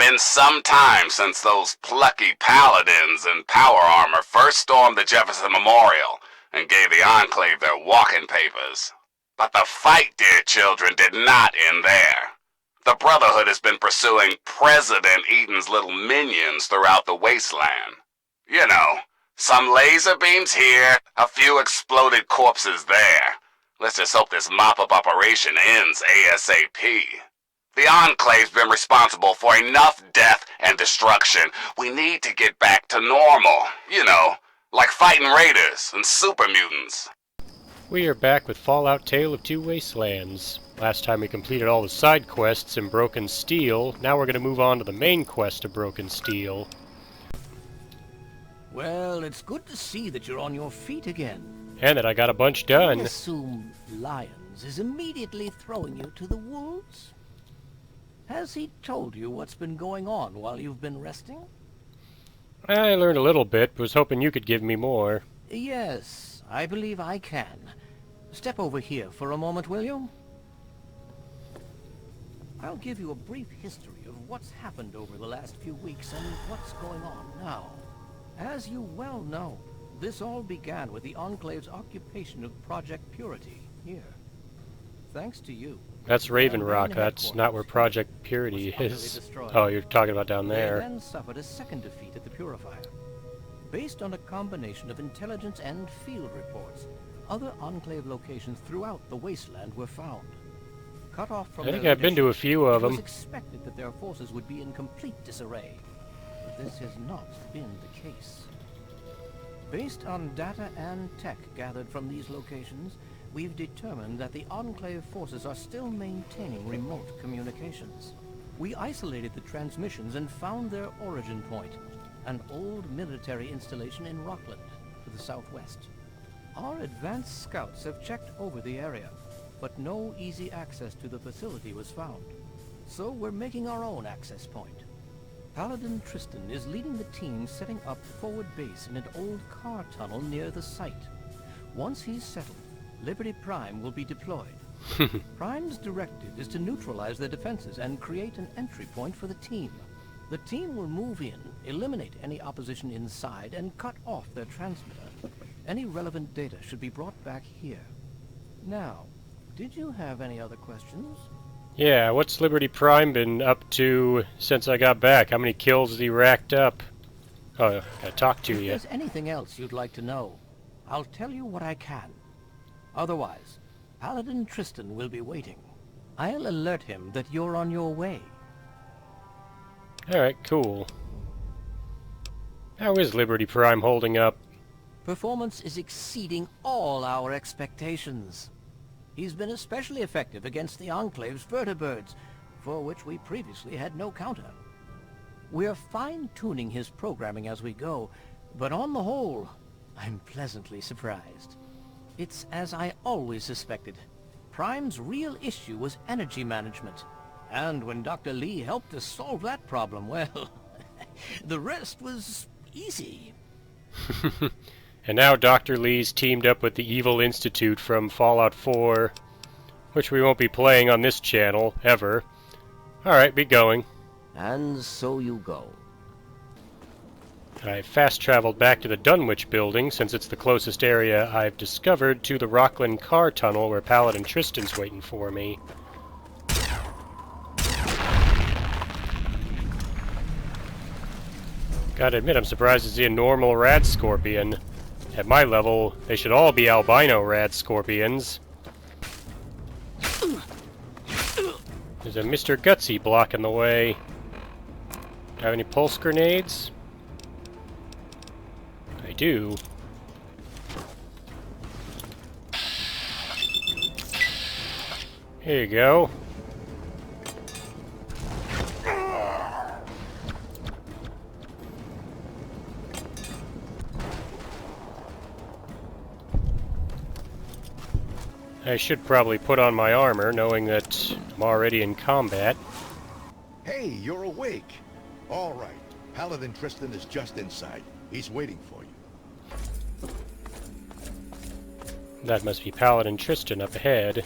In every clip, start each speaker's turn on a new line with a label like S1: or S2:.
S1: been some time since those plucky paladins in power armor first stormed the Jefferson Memorial and gave the Enclave their walking papers. But the fight, dear children, did not end there. The Brotherhood has been pursuing President Eden's little minions throughout the Wasteland. You know, some laser beams here, a few exploded corpses there. Let's just hope this mop-up operation ends ASAP. The Enclave's been responsible for enough death and destruction. We need to get back to normal. You know, like fighting raiders and super mutants.
S2: We are back with Fallout Tale of Two Wastelands. Last time we completed all the side quests in Broken Steel. Now we're going to move on to the main quest of Broken Steel.
S3: Well, it's good to see that you're on your feet again.
S2: And that I got a bunch done.
S3: I assume Lyons is immediately throwing you to the wolves? Has he told you what's been going on while you've been resting?
S2: I learned a little bit, but was hoping you could give me more.
S3: Yes, I believe I can. Step over here for a moment, will you? I'll give you a brief history of what's happened over the last few weeks and what's going on now. As you well know, this all began with the Enclave's occupation of Project Purity here. Thanks to you.
S2: That's Raven Rock. That's not where Project Purity is. Oh, you're talking about down there.
S3: They then suffered a second defeat at the Purifier. Based on a combination of intelligence and field reports, other Enclave locations throughout the Wasteland were found. Cut off from
S2: I think I've been to a few of them.
S3: It was expected that their forces would be in complete disarray, but this has not been the case. Based on data and tech gathered from these locations, we've determined that the Enclave forces are still maintaining remote communications. We isolated the transmissions and found their origin point, an old military installation in Rockland, to the southwest. Our advanced scouts have checked over the area, but no easy access to the facility was found. So we're making our own access point. Paladin Tristan is leading the team setting up forward base in an old car tunnel near the site. Once he's settled, Liberty Prime will be deployed. Prime's directive is to neutralize their defenses and create an entry point for the team. The team will move in, eliminate any opposition inside, and cut off their transmitter. Any relevant data should be brought back here. Now, did you have any other questions?
S2: Yeah, what's Liberty Prime been up to since I got back? How many kills has he racked up? Oh, I talked to you.
S3: If there's anything else you'd like to know, I'll tell you what I can. Otherwise, Paladin Tristan will be waiting. I'll alert him that you're on your way.
S2: Alright, cool. How is Liberty Prime holding up?
S3: Performance is exceeding all our expectations. He's been especially effective against the Enclave's vertibirds, for which we previously had no counter. We're fine-tuning his programming as we go, but on the whole, I'm pleasantly surprised. It's as I always suspected. Prime's real issue was energy management. And when Dr. Lee helped us solve that problem, well, the rest was easy.
S2: And now Dr. Lee's teamed up with the Evil Institute from Fallout 4, which we won't be playing on this channel, ever. Alright, be going.
S3: And so you go.
S2: I fast-traveled back to the Dunwich building, since it's the closest area I've discovered to the Rockland car tunnel where Paladin Tristan's waiting for me. Gotta admit, I'm surprised to see a normal rad scorpion. At my level, they should all be albino rad scorpions. There's a Mr. Gutsy blocking the way. Have any pulse grenades? I do. Here you go. I should probably put on my armor, knowing that I'm already in combat.
S4: Hey, you're awake. All right. Paladin Tristan is just inside. He's waiting for you.
S2: That must be Paladin Tristan up ahead.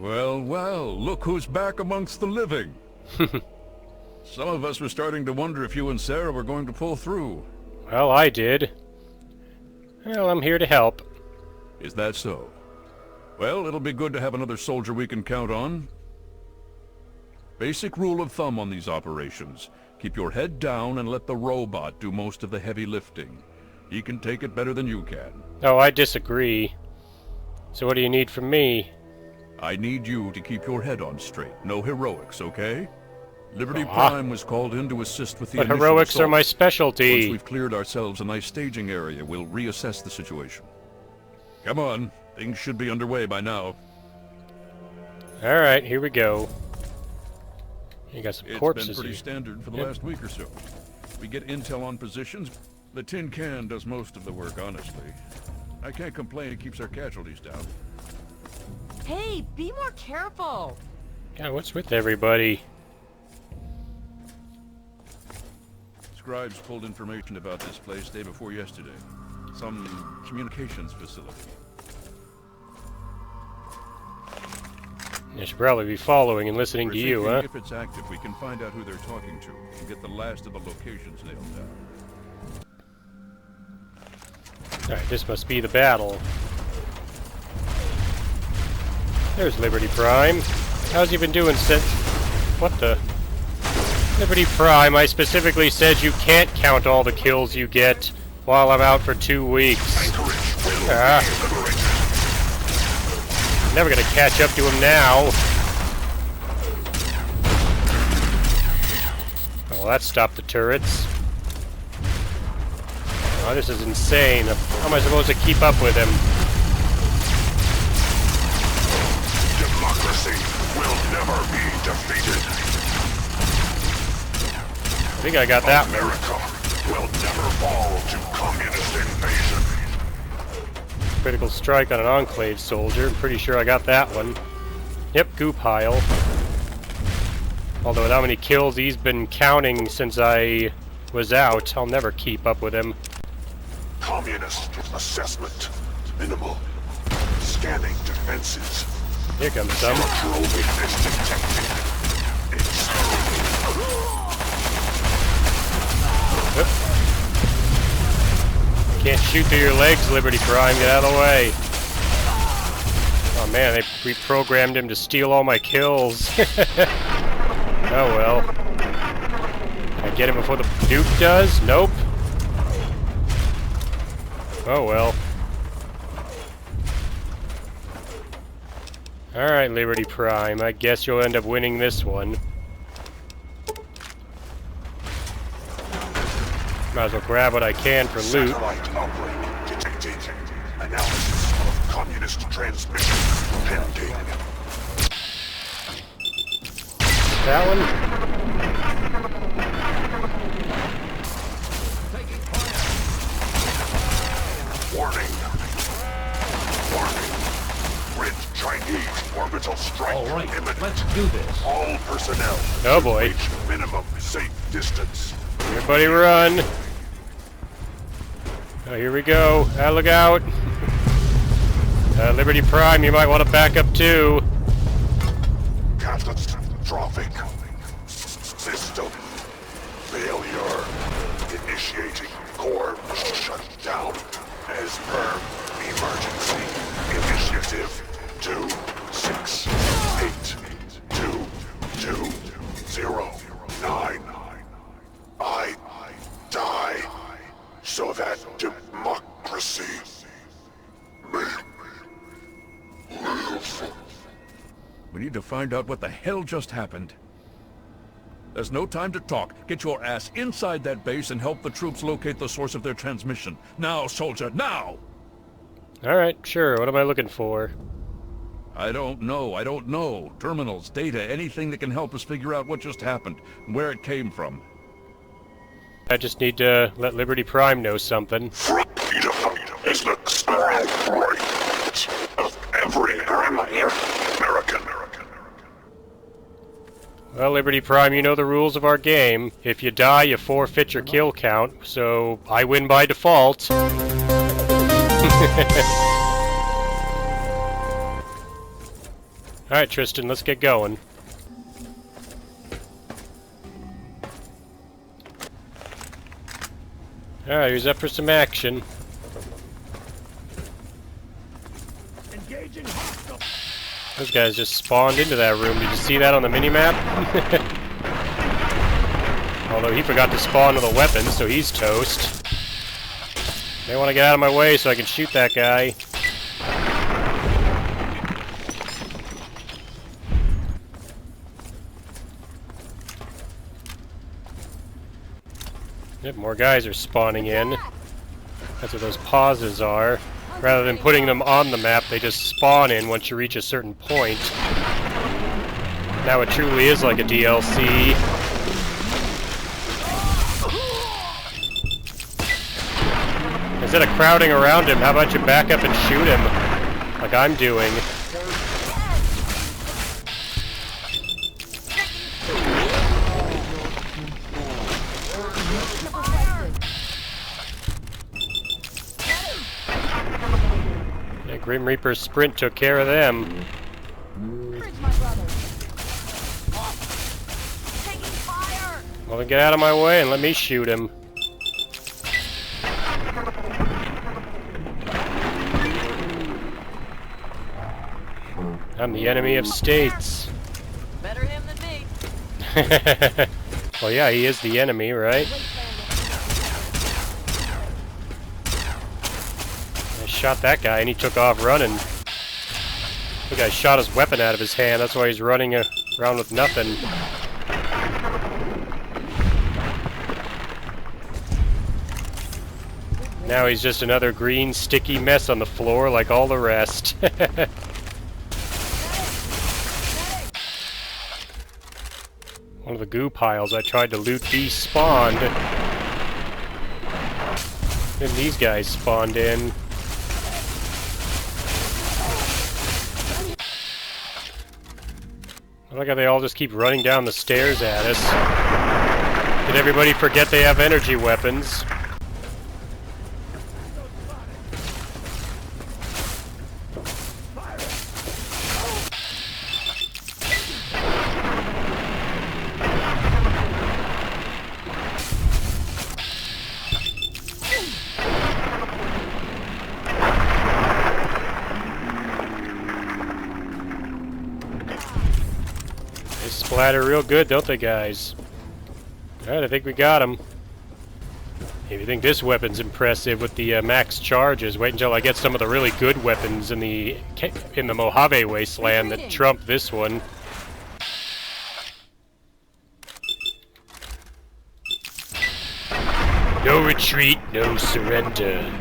S5: Well, well, look who's back amongst the living. Some of us were starting to wonder if you and Sarah were going to pull through.
S2: Well, I did. Well, I'm here to help.
S5: Is that so? Well, it'll be good to have another soldier we can count on. Basic rule of thumb on these operations. Keep your head down and let the robot do most of the heavy lifting. He can take it better than you can.
S2: Oh, I disagree. So what do you need from me?
S5: I need you to keep your head on straight. No heroics, okay? Liberty Prime was called in to assist with the
S2: But
S5: initial
S2: heroics
S5: assault.
S2: are my specialty.
S5: Once we've cleared ourselves a nice staging area, we'll reassess the situation. Come on, things should be underway by now.
S2: Alright, here we go. You got some corpses
S5: It's been pretty
S2: here.
S5: standard for the last week or so. We get intel on positions. The tin can does most of the work, honestly. I can't complain, it keeps our casualties down.
S6: Hey, be more careful!
S2: God, what's with everybody?
S5: Scribes pulled information about this place day before yesterday. Some communications facility.
S2: I should probably be following and listening
S5: We're
S2: to you,
S5: thinking
S2: huh?
S5: if it's active, we can find out who they're talking to and get the last of the locations nailed down.
S2: Alright, this must be the battle. There's Liberty Prime. How's he been doing since... What the... Liberty Prime, I specifically said you can't count all the kills you get while I'm out for 2 weeks. Never gonna catch up to him now. Oh, that stopped the turrets. Oh, this is insane. How am I supposed to keep up with him?
S1: Democracy will never be defeated.
S2: I think I got that one.
S1: America will never fall to communist invasion.
S2: Critical strike on an Enclave soldier. I'm pretty sure I got that one. Yep, goo pile. Although with how many kills he's been counting since I was out, I'll never keep up with him.
S1: Communist assessment. Minimal. Scanning defenses.
S2: Here comes some.
S1: Structural weakness detected.
S2: Oop. Can't shoot through your legs, Liberty Prime. Get out of the way. Oh man, they reprogrammed him to steal all my kills. Oh well. Can I get him before the Duke does? Nope. Oh well. Alright, Liberty Prime. I guess you'll end up winning this one. Might as well grab what I can for loot.
S1: Satellite uplink detected. Analysis of communist transmission pending.
S2: That one?
S1: Warning. Warning. Red Chinese orbital strike imminent.
S3: Let's do this.
S1: All personnel
S2: Oh boy.
S1: reach minimum safe distance.
S2: Everybody run! Oh, here we go. Look out! Liberty Prime, you might want to back up too.
S1: Catastrophic. System failure. Initiating core shutdown as per emergency initiative 26822009. I die so that democracy may live.
S5: We need to find out what the hell just happened. There's no time to talk. Get your ass inside that base and help the troops locate the source of their transmission. Now, soldier, now!
S2: Alright, sure. What am I looking for?
S5: I don't know. Terminals, data, anything that can help us figure out what just happened, and where it came from.
S2: I just need to let Liberty Prime know something.
S1: Freedom is the sole right of every American.
S2: Well, Liberty Prime, you know the rules of our game. If you die, you forfeit your kill count, so I win by default. Alright, Tristan, let's get going. Alright, he's up for some action. Those guys just spawned into that room. Did you see that on the minimap? Although he forgot to spawn with a weapon, so he's toast. They want to get out of my way so I can shoot that guy. Yep, more guys are spawning in. That's what those pauses are. Rather than putting them on the map, they just spawn in once you reach a certain point. Now it truly is like a DLC. Instead of crowding around him, how about you back up and shoot him? Like I'm doing. Grim Reaper's sprint took care of them. Well, then get out of my way and let me shoot him. I'm the enemy of states.
S6: Better him than me.
S2: Well, yeah, he is the enemy, right? Shot that guy and he took off running. The guy shot his weapon out of his hand, that's why he's running around with nothing. Now he's just another green sticky mess on the floor like all the rest. One of the goo piles I tried to loot despawned. Then these guys spawned in. I like how they all just keep running down the stairs at us. Did everybody forget they have energy weapons? Splatter real good, don't they, guys? Alright, I think we got him. If you think this weapon's impressive with the max charges, wait until I get some of the really good weapons in the Mojave Wasteland that trump this one. No retreat, no surrender.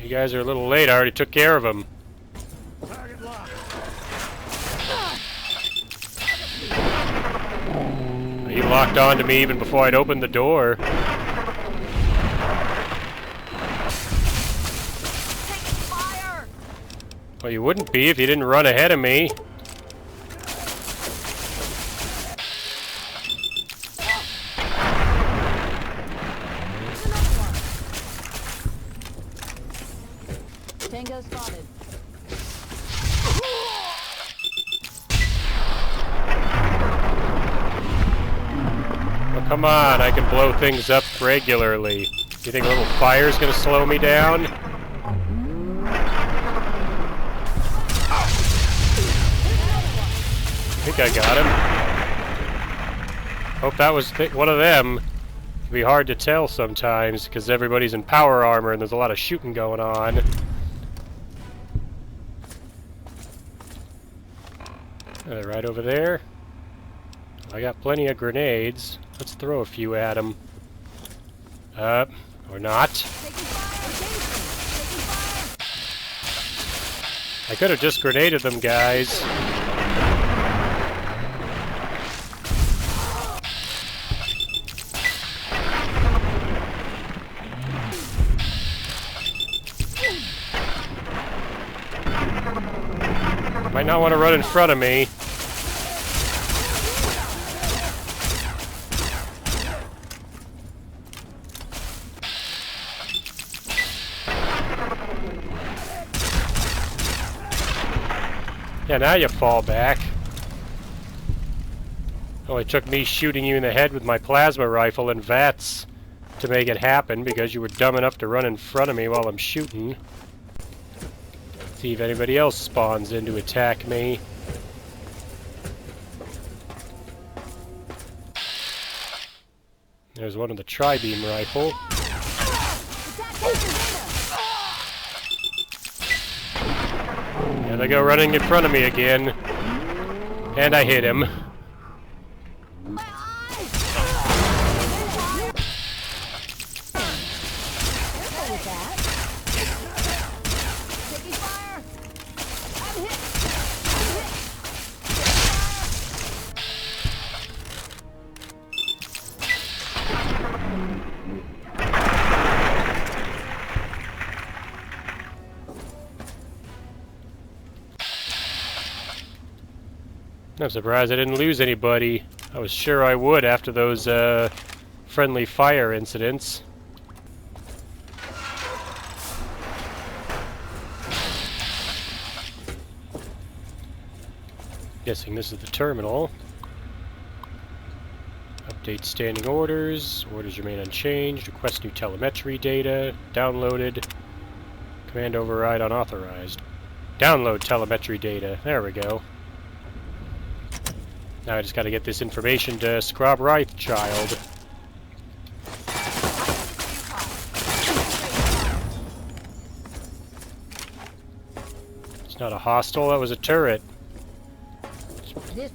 S2: You guys are a little late. I already took care of him. He locked on to me even before I'd opened the door. Well, you wouldn't be if you didn't run ahead of me.
S7: Tango spotted.
S2: Well, come on, I can blow things up regularly. You think a little fire's gonna slow me down? I think I got him. Hope that was one of them. It'd be hard to tell sometimes because everybody's in power armor and there's a lot of shooting going on. They're right over there. I got plenty of grenades. Let's throw a few at them. Or not. I could have just grenaded them, guys. Might not want to run in front of me. Yeah, now you fall back. Only took me shooting you in the head with my plasma rifle and VATS to make it happen because you were dumb enough to run in front of me while I'm shooting. See if anybody else spawns in to attack me. There's one with the tri-beam rifle. There they go running in front of me again. And I hit him. I'm surprised I didn't lose anybody. I was sure I would after those friendly fire incidents. Guessing this is the terminal. Update standing orders. Orders remain unchanged. Request new telemetry data. Downloaded. Command override unauthorized. Download telemetry data. There we go. Now I just gotta get this information to Scrob Child. It's not a hostile, that was a turret.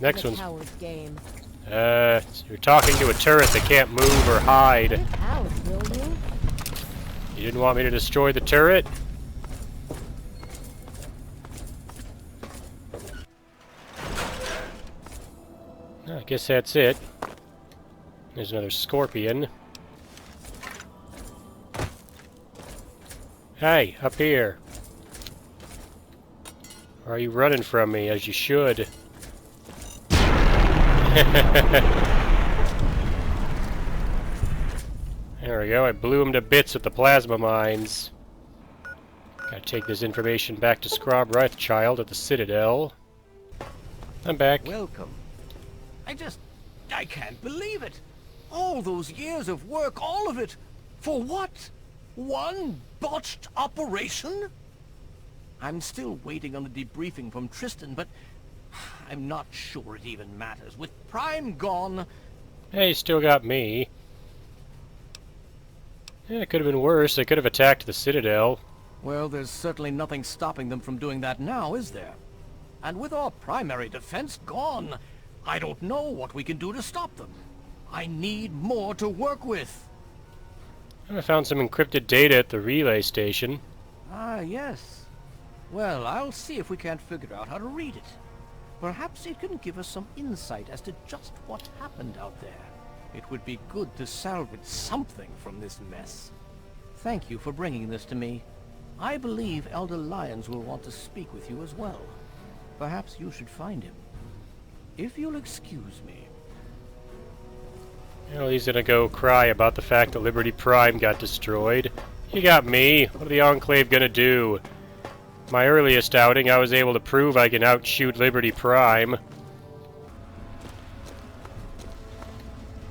S2: Next one's
S7: game.
S2: You're talking to a turret that can't move or hide.
S7: Get out, will you?
S2: You didn't want me to destroy the turret? I guess that's it. There's another scorpion. Hey, up here. Or are you running from me, as you should? There we go, I blew him to bits with the plasma mines. Gotta take this information back to Scrob Child at the Citadel. I'm back.
S3: Welcome. I can't believe it. All those years of work, all of it. For what? One botched operation? I'm still waiting on the debriefing from Tristan, but I'm not sure it even matters. With Prime gone...
S2: Hey, you still got me. Yeah, it could have been worse. They could have attacked the Citadel.
S3: Well, there's certainly nothing stopping them from doing that now, is there? And with our primary defense gone, I don't know what we can do to stop them. I need more to work with.
S2: I found some encrypted data at the relay station.
S3: Ah, yes. Well, I'll see if we can't figure out how to read it. Perhaps it can give us some insight as to just what happened out there. It would be good to salvage something from this mess. Thank you for bringing this to me. I believe Elder Lyons will want to speak with you as well. Perhaps you should find him. If you'll excuse me.
S2: Well, he's gonna go cry about the fact that Liberty Prime got destroyed. You got me. What are the Enclave gonna do? My earliest outing, I was able to prove I can outshoot Liberty Prime.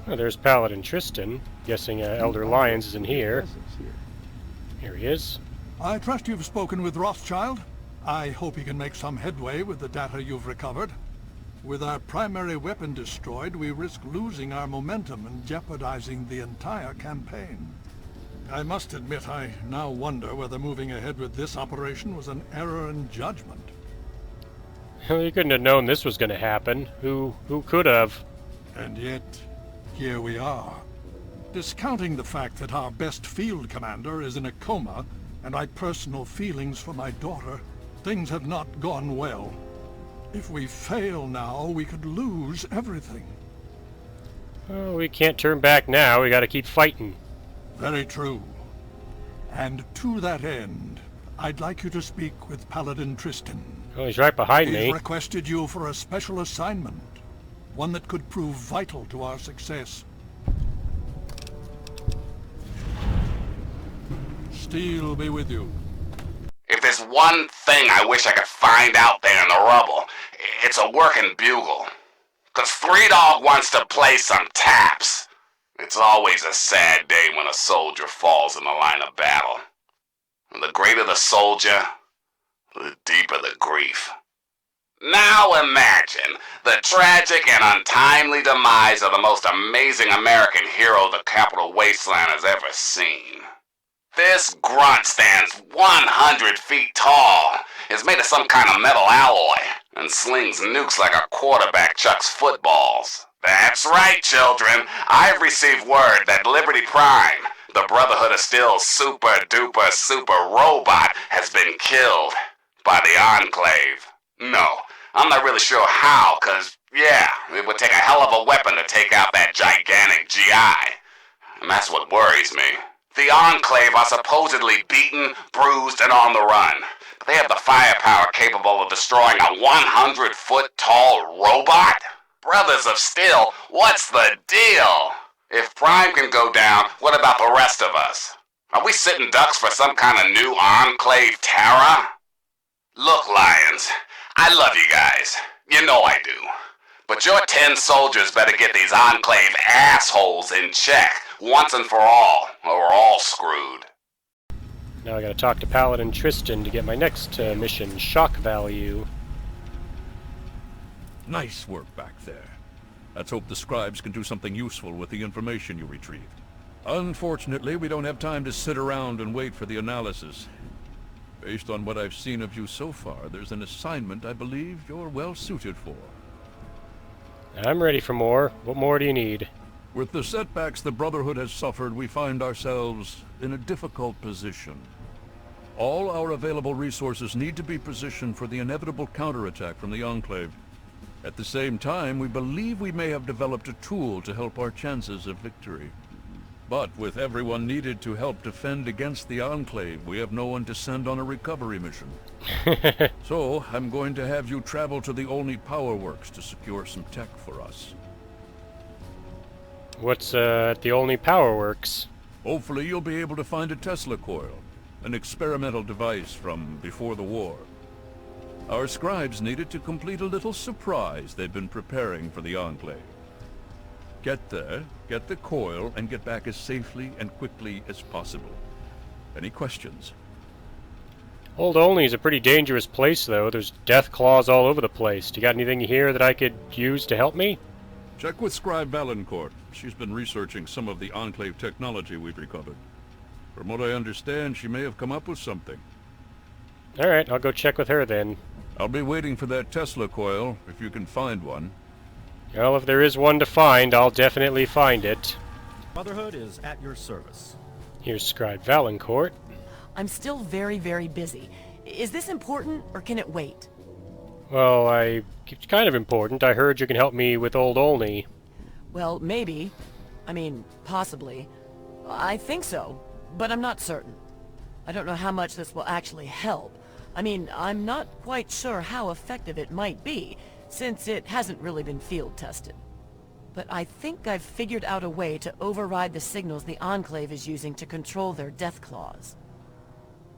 S2: Oh, there's Paladin Tristan. Guessing Elder Lyons is in here. Here he is.
S8: I trust you've spoken with Rothschild. I hope he can make some headway with the data you've recovered. With our primary weapon destroyed, we risk losing our momentum and jeopardizing the entire campaign. I must admit, I now wonder whether moving ahead with this operation was an error in judgment.
S2: Well, you couldn't have known this was going to happen. Who could have?
S8: And yet, here we are. Discounting the fact that our best field commander is in a coma, and my personal feelings for my daughter, things have not gone well. If we fail now, we could lose everything.
S2: Oh, we can't turn back now. We got to keep fighting.
S8: Very true. And to that end, I'd like you to speak with Paladin Tristan.
S2: Oh, he's right behind me.
S8: He's requested you for a special assignment, one that could prove vital to our success. Steel be with you.
S1: If there's one thing I wish I could find out there in the rubble, it's a working bugle. 'Cause Three Dog wants to play some taps. It's always a sad day when a soldier falls in the line of battle. And the greater the soldier, the deeper the grief. Now imagine the tragic and untimely demise of the most amazing American hero the capital Wasteland has ever seen. This grunt stands 100 feet tall, is made of some kind of metal alloy, and slings nukes like a quarterback chucks footballs. That's right, children. I've received word that Liberty Prime, the Brotherhood of Steel's super robot, has been killed by the Enclave. No, I'm not really sure how, 'cause, yeah, it would take a hell of a weapon to take out that gigantic GI. And that's what worries me. The Enclave are supposedly beaten, bruised, and on the run. They have the firepower capable of destroying a 100-foot tall robot? Brothers of Steel, what's the deal? If Prime can go down, what about the rest of us? Are we sitting ducks for some kind of new Enclave terror? Look, Lions, I love you guys. You know I do. But your 10 soldiers better get these Enclave assholes in check, once and for all, or we're all screwed.
S2: Now I gotta talk to Paladin Tristan to get my next mission, Shock Value.
S5: Nice work back there. Let's hope the scribes can do something useful with the information you retrieved. Unfortunately, we don't have time to sit around and wait for the analysis. Based on what I've seen of you so far, there's an assignment I believe you're well suited for.
S2: I'm ready for more. What more do you need?
S5: With the setbacks the Brotherhood has suffered, we find ourselves in a difficult position. All our available resources need to be positioned for the inevitable counterattack from the Enclave. At the same time, we believe we may have developed a tool to help our chances of victory. But with everyone needed to help defend against the Enclave, we have no one to send on a recovery mission. So, I'm going to have you travel to the Olney Power Works to secure some tech for us.
S2: What's at the Olney Power Works?
S5: Hopefully you'll be able to find a Tesla coil, an experimental device from before the war. Our scribes needed to complete a little surprise they've been preparing for the Enclave. Get there, get the coil, and get back as safely and quickly as possible. Any questions?
S2: Old Olney is a pretty dangerous place, though. There's Deathclaws all over the place. Do you got anything here that I could use to help me?
S5: Check with Scribe Valancourt. She's been researching some of the Enclave technology we've recovered. From what I understand, she may have come up with something.
S2: Alright, I'll go check with her then.
S5: I'll be waiting for that Tesla coil, if you can find one.
S2: Well, if there is one to find, I'll definitely find it.
S9: Brotherhood is at your service.
S2: Here's Scribe Valancourt.
S6: I'm still very, very busy. Is this important, or can it wait?
S2: Well, it's kind of important. I heard you can help me with Old Olney.
S6: Well, maybe. I mean, possibly. I think so, but I'm not certain. I don't know how much this will actually help. I mean, I'm not quite sure how effective it might be, since it hasn't really been field tested. But I think I've figured out a way to override the signals the Enclave is using to control their Deathclaws.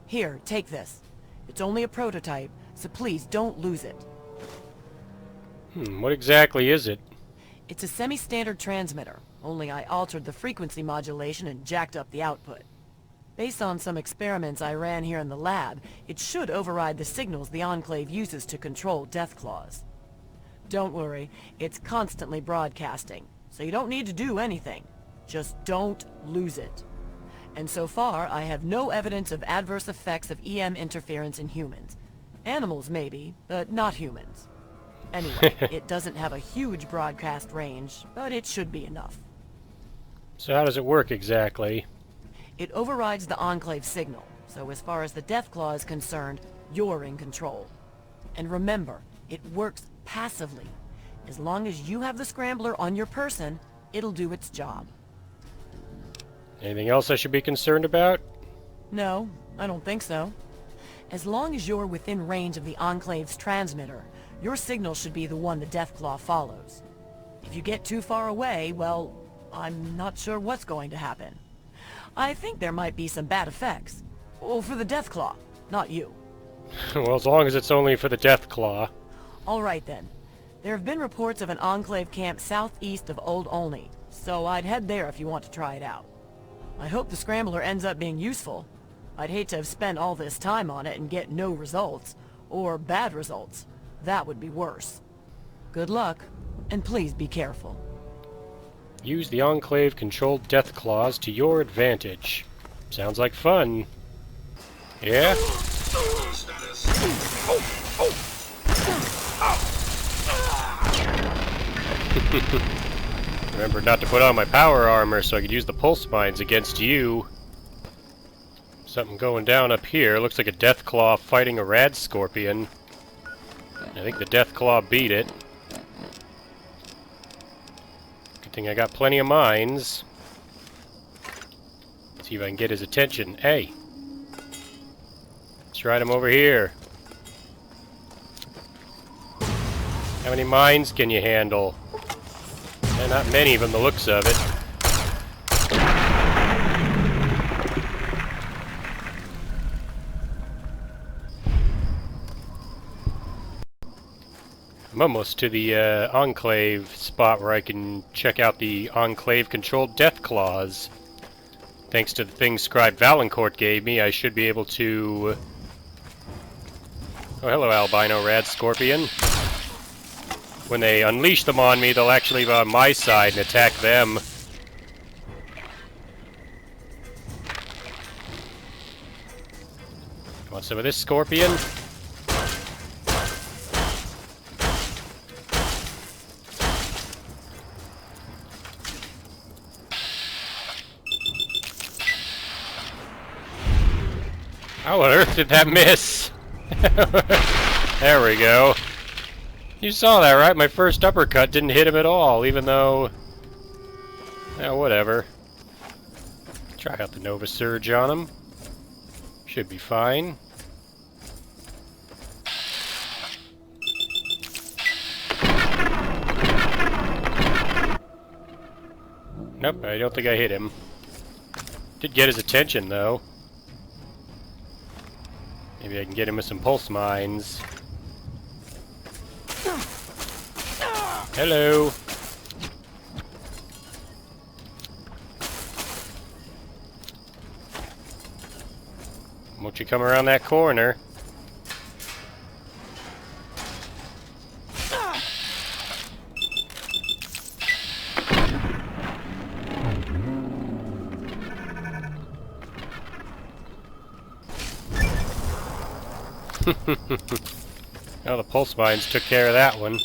S6: Here, take this. It's only a prototype, so please don't lose it.
S2: What exactly is it?
S6: It's a semi-standard transmitter, only I altered the frequency modulation and jacked up the output. Based on some experiments I ran here in the lab, it should override the signals the Enclave uses to control Deathclaws. Don't worry, it's constantly broadcasting, so you don't need to do anything. Just don't lose it. And so far, I have no evidence of adverse effects of EM interference in humans. Animals maybe, but not humans. Anyway, it doesn't have a huge broadcast range, but it should be enough.
S2: So how does it work exactly?
S6: It overrides the Enclave signal, so as far as the Deathclaw is concerned, you're in control. And remember, it works passively. As long as you have the scrambler on your person, it'll do its job.
S2: Anything else I should be concerned about?
S6: No, I don't think so. As long as you're within range of the Enclave's transmitter, your signal should be the one the Deathclaw follows. If you get too far away, well, I'm not sure what's going to happen. I think there might be some bad effects. Well, for the Deathclaw, not you.
S2: Well, as long as it's only for the Deathclaw.
S6: Alright then. There have been reports of an Enclave Camp southeast of Old Olney, so I'd head there if you want to try it out. I hope the Scrambler ends up being useful. I'd hate to have spent all this time on it and get no results, or bad results. That would be worse. Good luck, and please be careful.
S2: Use the Enclave-controlled Deathclaws to your advantage. Sounds like fun. Yeah? Remember not to put on my power armor so I could use the pulse mines against you. Something going down up here. Looks like a Deathclaw fighting a rad scorpion. I think the Deathclaw beat it. Good thing I got plenty of mines. Let's see if I can get his attention. Hey! Let's ride him over here. How many mines can you handle? Not many from the looks of it. I'm almost to the Enclave spot where I can check out the Enclave-controlled Deathclaws. Thanks to the thing Scribe Valancourt gave me, I should be able to... Oh, hello, albino rad scorpion. When they unleash them on me, they'll actually be on my side and attack them. Want some of this, scorpion? How on earth did that miss? There we go. You saw that, right? My first uppercut didn't hit him at all, even though... whatever. Try out the Nova Surge on him. Should be fine. Nope, I don't think I hit him. Did get his attention, though. Maybe I can get him with some pulse mines. Hello. Won't you come around that corner? Well, the pulse mines took care of that one.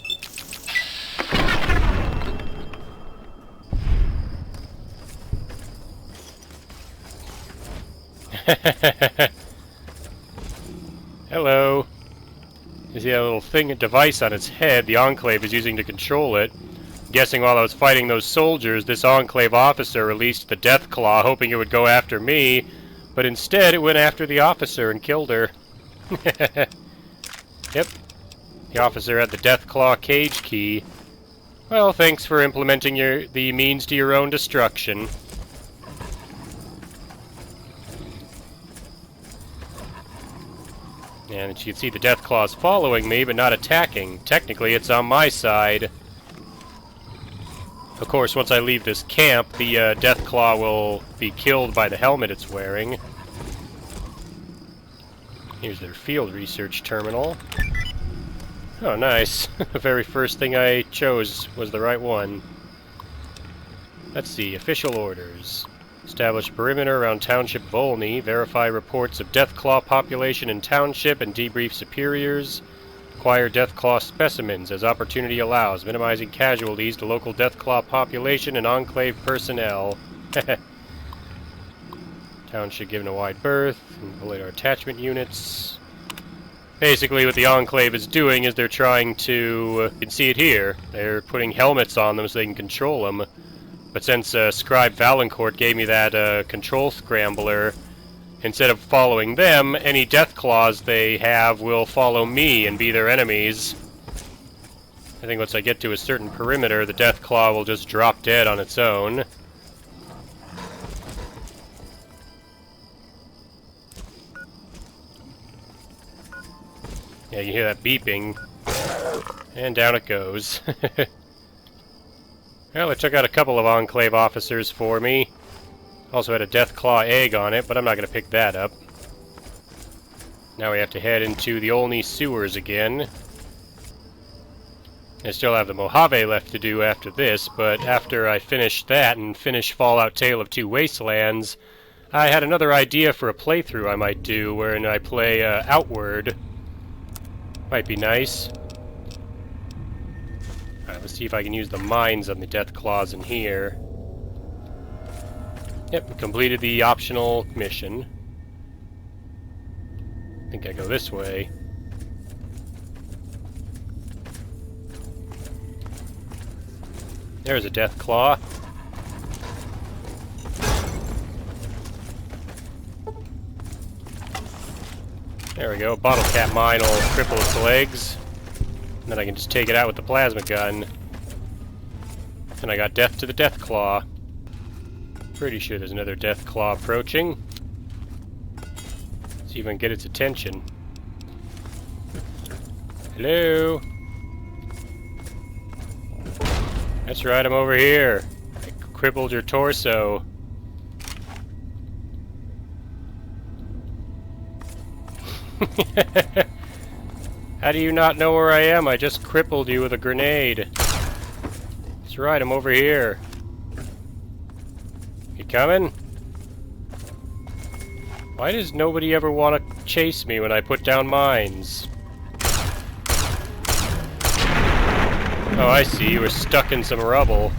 S2: Hello. You see that little thing, a device on its head the Enclave is using to control it. I'm guessing while I was fighting those soldiers, this Enclave officer released the Deathclaw, hoping it would go after me, but instead it went after the officer and killed her. Yep. The officer had the Deathclaw cage key. Well, thanks for implementing the means to your own destruction. And you can see the Deathclaws following me, but not attacking. Technically, it's on my side. Of course, once I leave this camp, the Deathclaw will be killed by the helmet it's wearing. Here's their field research terminal. Oh, nice. The very first thing I chose was the right one. Let's see, official orders. Establish perimeter around Township of Olney. Verify reports of Deathclaw population in Township and debrief superiors. Acquire Deathclaw specimens as opportunity allows, minimizing casualties to local Deathclaw population and Enclave personnel. Township given a wide berth. Manipulate our attachment units. Basically what the Enclave is doing is they're trying to... you can see it here. They're putting helmets on them so they can control them. But since Scribe Valancourt gave me that control scrambler, instead of following them, any Deathclaws they have will follow me and be their enemies. I think once I get to a certain perimeter, the Deathclaw will just drop dead on its own. Yeah, you hear that beeping. And down it goes. Well, it took out a couple of Enclave officers for me. Also had a Deathclaw egg on it, but I'm not going to pick that up. Now we have to head into the Olney sewers again. I still have the Mojave left to do after this, but after I finish that and finish Fallout Tale of Two Wastelands, I had another idea for a playthrough I might do, wherein I play Outward. Might be nice. Alright, let's see if I can use the mines on the Deathclaws in here. Yep, completed the optional mission. I think I go this way. There's a Deathclaw. There we go. Bottle cap mine will cripple its legs. And then I can just take it out with the plasma gun. And I got death to the Deathclaw. Pretty sure there's another Deathclaw approaching. See if I can get its attention. Hello? That's right, I'm over here. I crippled your torso. How do you not know where I am? I just crippled you with a grenade. That's right, I'm over here. You coming? Why does nobody ever want to chase me when I put down mines? Oh, I see. You were stuck in some rubble.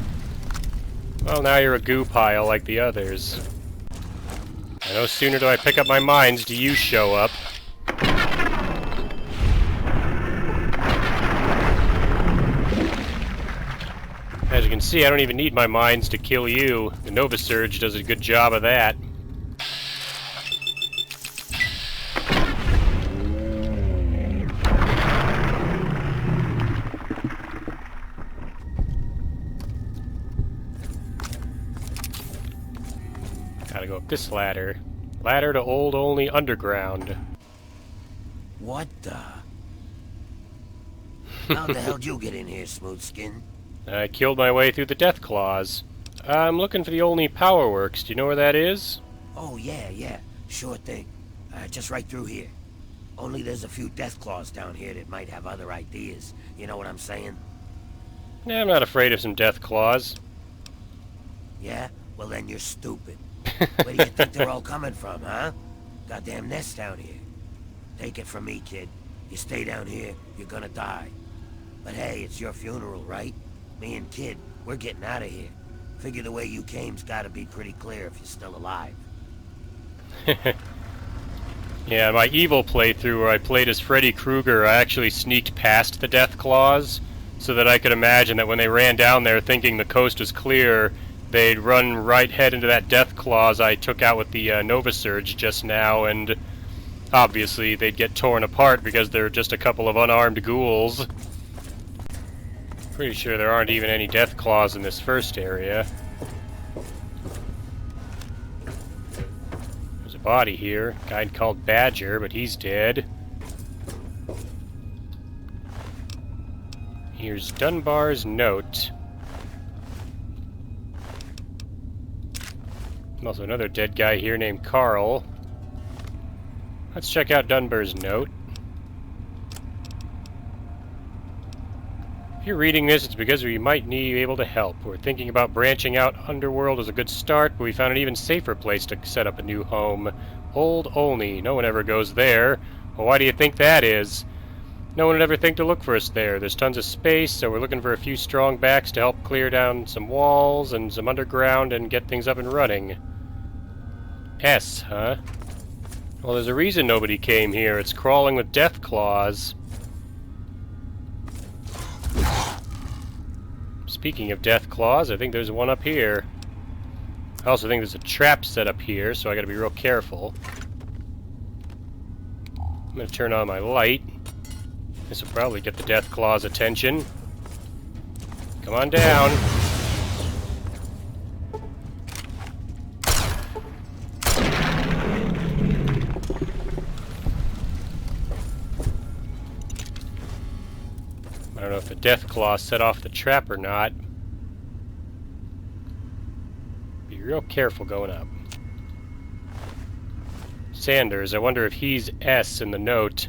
S2: Well, now you're a goo pile like the others. And no sooner do I pick up my mines do you show up. As you can see, I don't even need my mines to kill you. The Nova Surge does a good job of that. Gotta go up this ladder. Ladder to Old Olney Underground.
S10: What the? How the hell did you get in here, Smoothskin?
S2: I killed my way through the Deathclaws. I'm looking for the Olney Power Works. Do you know where that is?
S10: Oh, yeah. Sure thing. Just right through here. Only there's a few Deathclaws down here that might have other ideas. You know what I'm saying?
S2: Nah, I'm not afraid of some Deathclaws.
S10: Yeah? Well, then you're stupid. Where do you think they're all coming from, huh? Goddamn nest down here. Take it from me, kid. You stay down here, you're gonna die. But hey, it's your funeral, right? Me and Kid, we're getting out of here. Figure the way you came's gotta be pretty clear if you're still alive.
S2: Yeah, my evil playthrough where I played as Freddy Krueger, I actually sneaked past the Deathclaws so that I could imagine that when they ran down there thinking the coast was clear, they'd run right head into that Deathclaws I took out with the Nova Surge just now, and obviously they'd get torn apart because they're just a couple of unarmed ghouls. Pretty sure there aren't even any Deathclaws in this first area. There's a body here. A guy called Badger, but he's dead. Here's Dunbar's note. Also another dead guy here named Carl. Let's check out Dunbar's note. If you're reading this, it's because we might be able to help. We're thinking about branching out. Underworld is a good start, but we found an even safer place to set up a new home. Old Olney. No one ever goes there. Well, why do you think that is? No one would ever think to look for us there. There's tons of space, so we're looking for a few strong backs to help clear down some walls and some underground and get things up and running. S, huh? Well, there's a reason nobody came here. It's crawling with Deathclaws. Speaking of Deathclaws, I think there's one up here. I also think there's a trap set up here, so I gotta be real careful. I'm gonna turn on my light. This will probably get the Deathclaws' attention. Come on down. I don't know if the Deathclaw set off the trap or not. Be real careful going up. Sanders, I wonder if he's S in the note.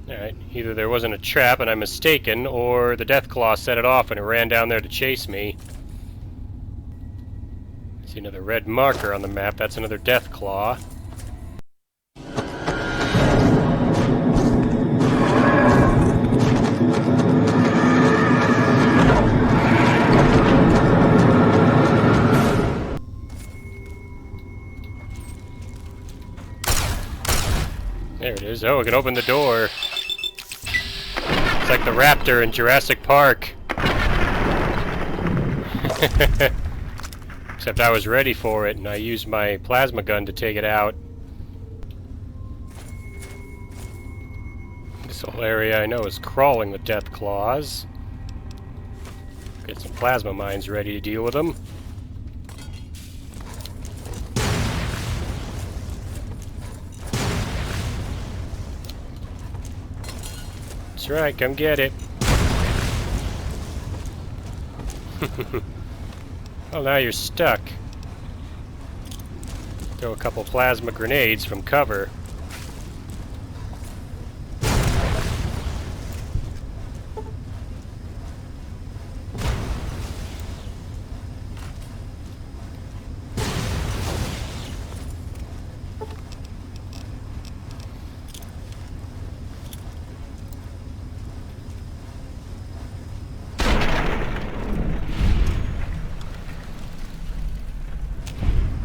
S2: Alright, either there wasn't a trap and I'm mistaken, or the Deathclaw set it off and it ran down there to chase me. See another red marker on the map, that's another Deathclaw. There it is. Oh, we can open the door. It's like the raptor in Jurassic Park. Except I was ready for it, and I used my plasma gun to take it out. This whole area I know is crawling with Deathclaws. Get some plasma mines ready to deal with them. That's right, come get it. Well, now you're stuck. Throw a couple plasma grenades from cover.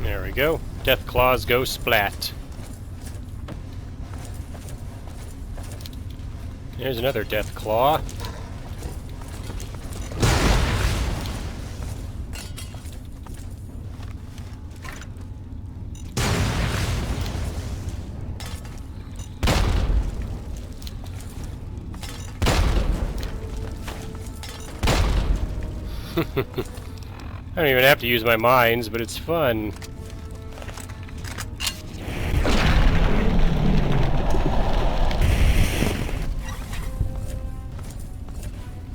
S2: There we go. Deathclaws go splat. There's another Deathclaw. I don't even have to use my mines, but it's fun.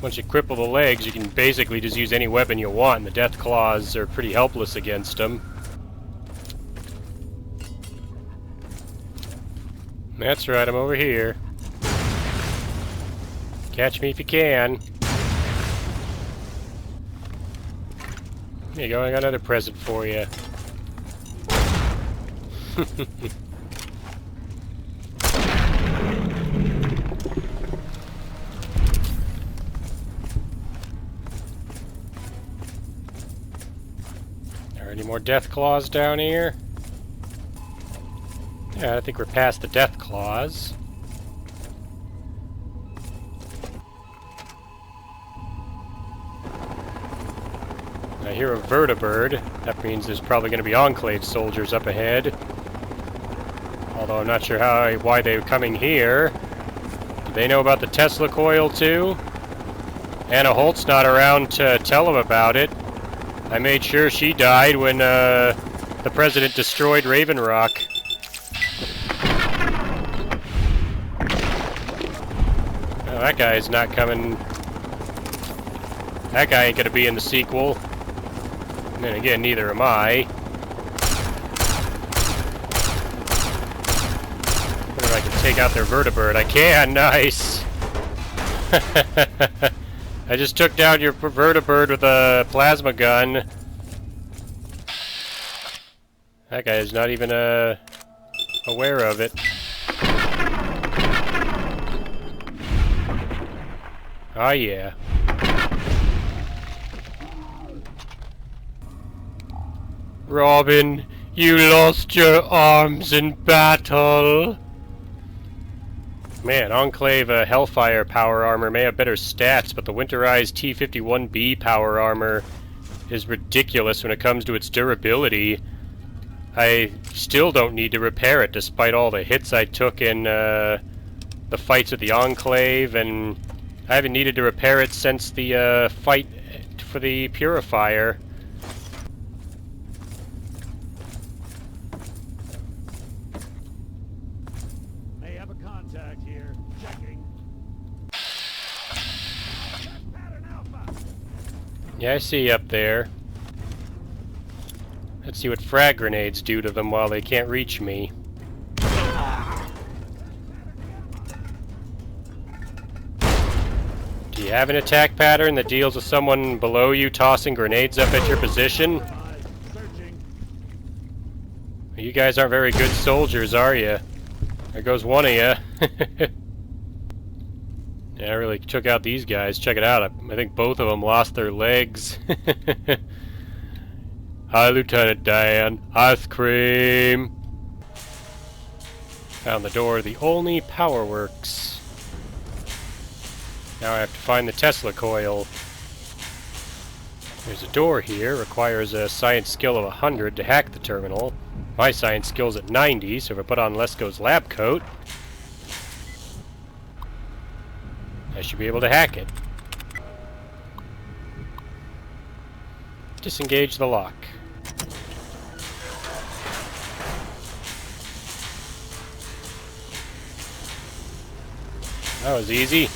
S2: Once you cripple the legs, you can basically just use any weapon you want, and the Deathclaws are pretty helpless against them. That's right, I'm over here. Catch me if you can. Here you go, I got another present for you. Any more Deathclaws down here? Yeah, I think we're past the Deathclaws. I hear a vertibird. That means there's probably going to be Enclave soldiers up ahead. Although I'm not sure why they're coming here. Do they know about the Tesla coil too? Anna Holt's not around to tell them about it. I made sure she died when the president destroyed Raven Rock. Oh, that guy's not coming. That guy ain't gonna be in the sequel. And then again, neither am I. Wonder if I can take out their vertibird. I can, nice! I just took down your vertibird with a plasma gun. That guy is not even aware of it. Oh yeah. Robin, you lost your arms in battle. Man, Enclave Hellfire power armor may have better stats, but the winterized T-51B power armor is ridiculous when it comes to its durability. I still don't need to repair it, despite all the hits I took in the fights with the Enclave, and I haven't needed to repair it since the fight for the Purifier.
S9: May have a contact here. Checking.
S2: Yeah, I see you up there. Let's see what frag grenades do to them while they can't reach me. Do you have an attack pattern that deals with someone below you tossing grenades up at your position? You guys aren't very good soldiers, are you? There goes one of you. Yeah, I really took out these guys. Check it out. I think both of them lost their legs. Hi, Lieutenant Dan. Ice cream. Found the door to the Olney Power Works. Now I have to find the Tesla coil. There's a door here. Requires a science skill of 100 to hack the terminal. My science skill's at 90, so if I put on Lesko's lab coat, I should be able to hack it. Disengage the lock. That was easy.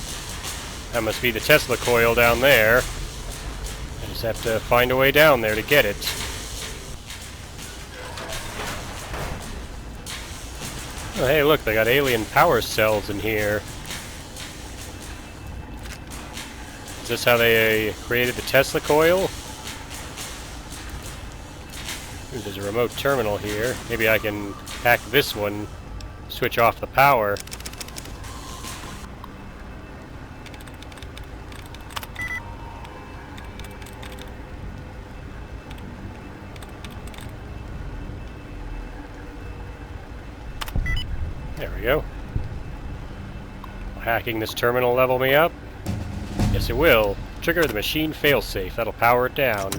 S2: That must be the Tesla coil down there. I just have to find a way down there to get it. Oh, hey, look, they got alien power cells in here. Is this how they created the Tesla coil? Ooh, there's a remote terminal here. Maybe I can hack this one, switch off the power. There we go. Will hacking this terminal level me up? Yes, it will. Trigger the machine failsafe. That'll power it down.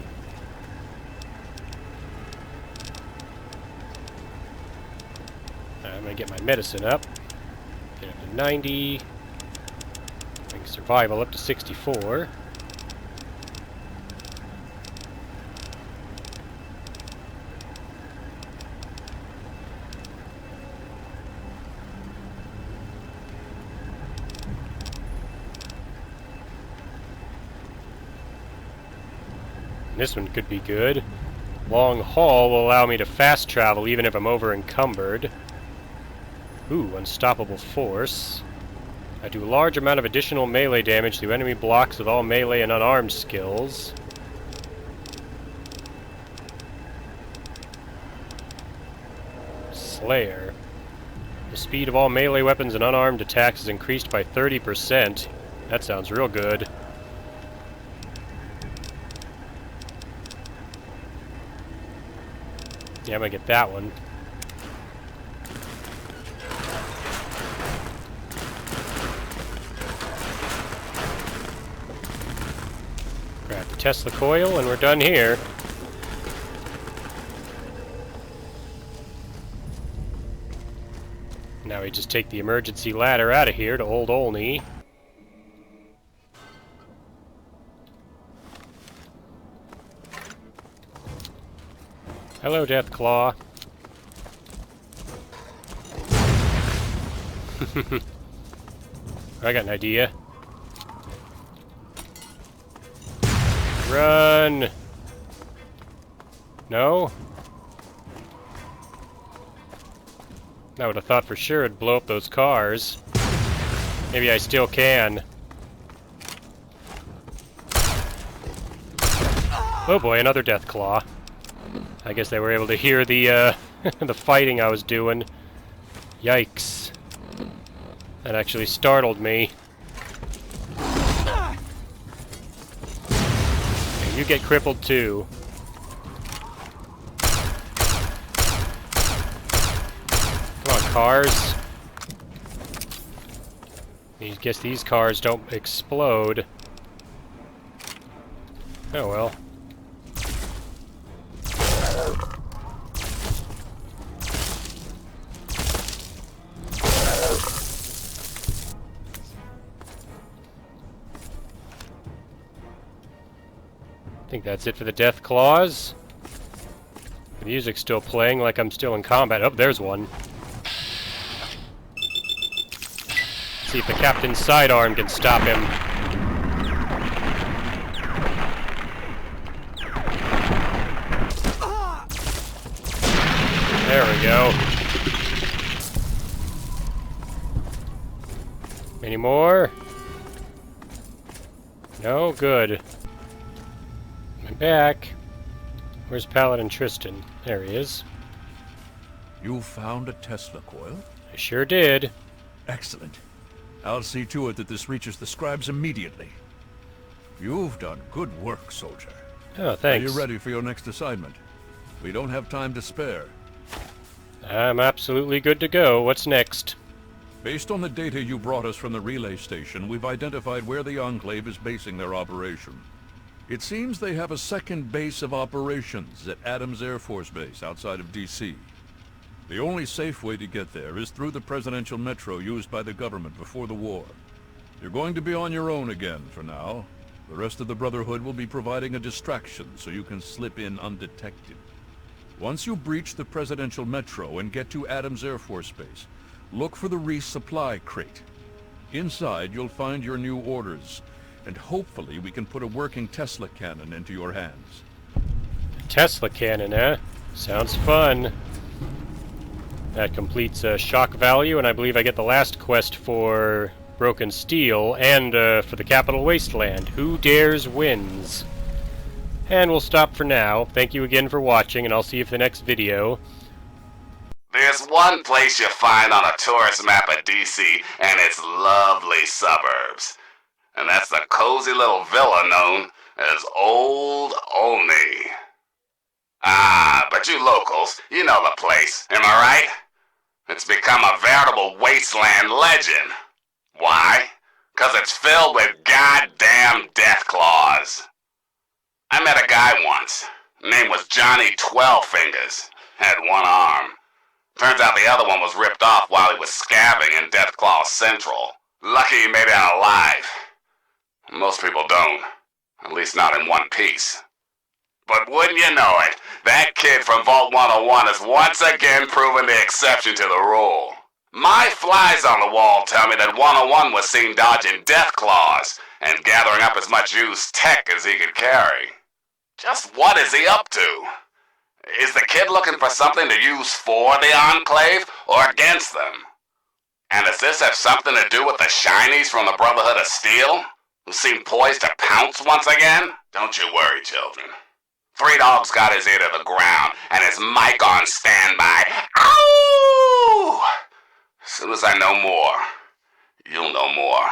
S2: I'm gonna get my medicine up. Get up to 90. Bring survival up to 64. This one could be good. Long haul will allow me to fast travel even if I'm over encumbered. Ooh, unstoppable force. I do a large amount of additional melee damage to enemy blocks with all melee and unarmed skills. Slayer. The speed of all melee weapons and unarmed attacks is increased by 30%. That sounds real good. Yeah, I'm gonna get that one. Grab the Tesla coil and we're done here. Now we just take the emergency ladder out of here to Old Olney. Hello, Deathclaw. I got an idea. Run! No? I would have thought for sure it'd blow up those cars. Maybe I still can. Oh boy, another Deathclaw. I guess they were able to hear the the fighting I was doing. Yikes. That actually startled me. Okay, you get crippled too. Come on, cars. I guess these cars don't explode. Oh well. I think that's it for the Deathclaws. The music's still playing like I'm still in combat. Oh, there's one. Let's see if the captain's sidearm can stop him. There we go. Any more? No? Good. I'm back. Where's Paladin Tristan? There he is.
S5: You found a Tesla coil?
S2: I sure did.
S5: Excellent. I'll see to it that this reaches the scribes immediately. You've done good work, soldier.
S2: Oh, thanks.
S5: Are you ready for your next assignment? We don't have time to spare.
S2: I'm absolutely good to go. What's next?
S5: Based on the data you brought us from the relay station, we've identified where the Enclave is basing their operation. It seems they have a second base of operations at Adams Air Force Base outside of D.C. The only safe way to get there is through the presidential metro used by the government before the war. You're going to be on your own again for now. The rest of the Brotherhood will be providing a distraction so you can slip in undetected. Once you breach the presidential metro and get to Adams Air Force Base, look for the resupply crate. Inside, you'll find your new orders, and hopefully we can put a working Tesla cannon into your hands.
S2: Tesla cannon, eh? Sounds fun. That completes shock value, and I believe I get the last quest for Broken Steel, and for the capital Wasteland. Who dares wins. And we'll stop for now. Thank you again for watching, and I'll see you for the next video.
S1: There's one place you find on a tourist map of DC and its lovely suburbs. And that's the cozy little villa known as Old Olney. Ah, but you locals, you know the place, am I right? It's become a veritable wasteland legend. Why? 'Cause it's filled with goddamn Deathclaws. I met a guy once. Name was Johnny 12 Fingers. Had one arm. Turns out the other one was ripped off while he was scabbing in Deathclaw Central. Lucky he made it out alive. Most people don't. At least not in one piece. But wouldn't you know it, that kid from Vault 101 has once again proven the exception to the rule. My flies on the wall tell me that 101 was seen dodging Deathclaws and gathering up as much used tech as he could carry. Just what is he up to? Is the kid looking for something to use for the Enclave or against them? And does this have something to do with the shinies from the Brotherhood of Steel, who seem poised to pounce once again? Don't you worry, children. Three Dogs got his ear to the ground and his mic on standby. Ow! As soon as I know more, you'll know more.